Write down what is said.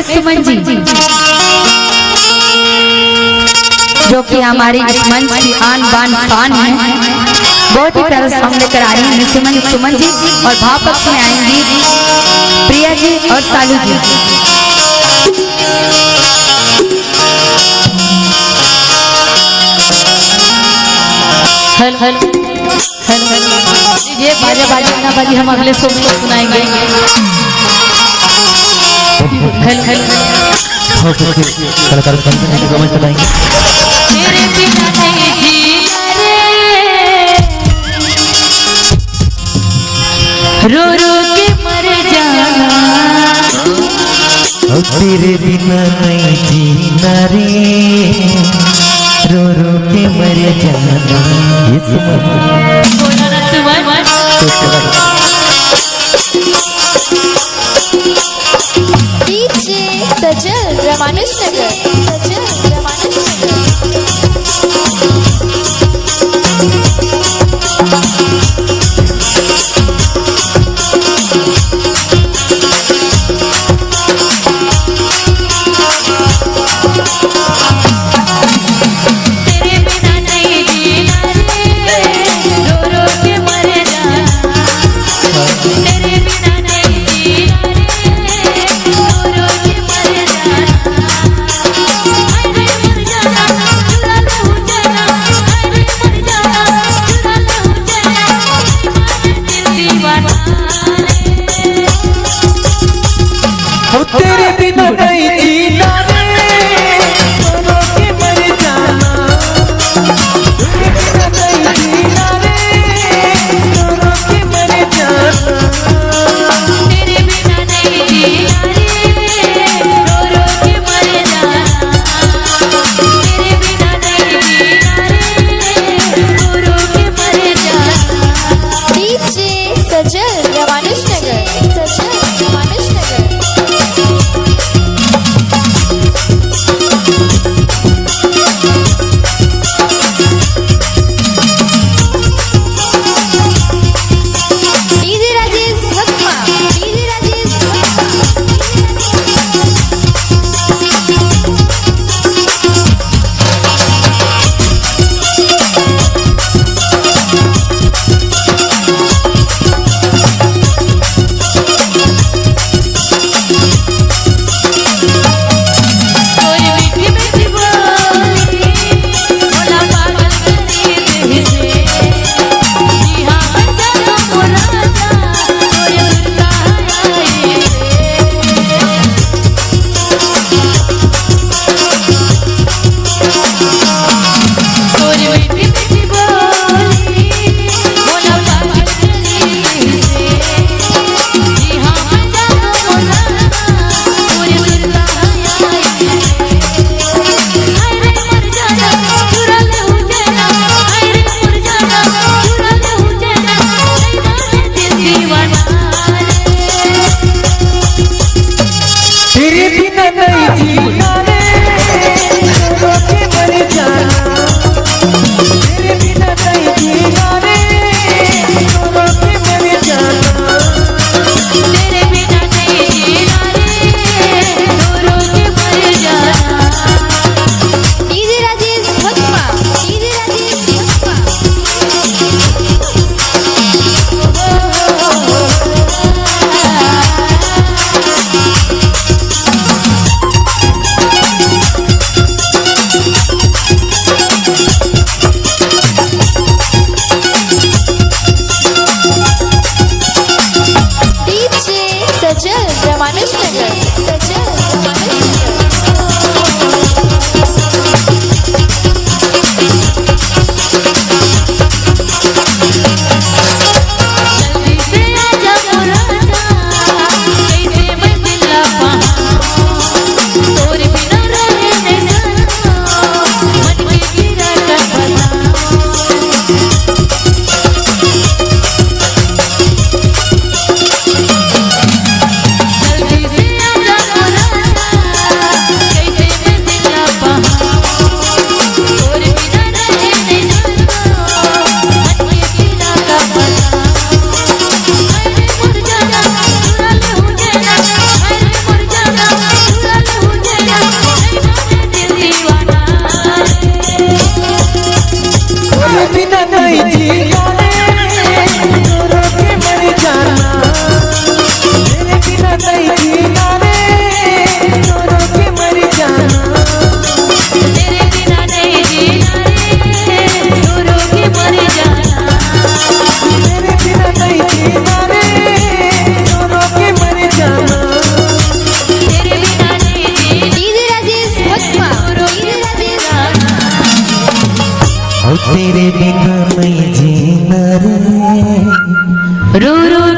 सुमन जी जो कि हमारी इस मंच की आन बान शान है, बहुत ही प्यारा सॉन्ग लेकर आ रही हैं सुमन जी। और भाव पक्ष में आएंगी प्रिया जी और सालू जी। ये बाजा बाजा ना बाजी हम अगले सॉन्ग में सुनाएंगे। कलाकार समझ चलाएंगे। तेरे बिना नहीं जीना रे, रो रो के मर जाना। तेरे बिना नहीं जीना रे, रो रो के मर जाना। बोला ना तुम्हारा सजल रामानुज नगर, सजल रामानुज तेरे बिना नहीं जीना रे, रो के मर जाना। तेरे बिना नहीं जीना रे, रो के मर जाना। तेरे बिना नहीं जीना रे, रो रो के मर जाना। तेरे बिना नहीं जीना रे, रो रो के मर जाना। डीजे सजल रामानुज नगर, सजल रामानुज नगर। तेरे बिना नहीं जीना रे, रो के मर जाना। और तेरे बिना नहीं जीना रे रो रो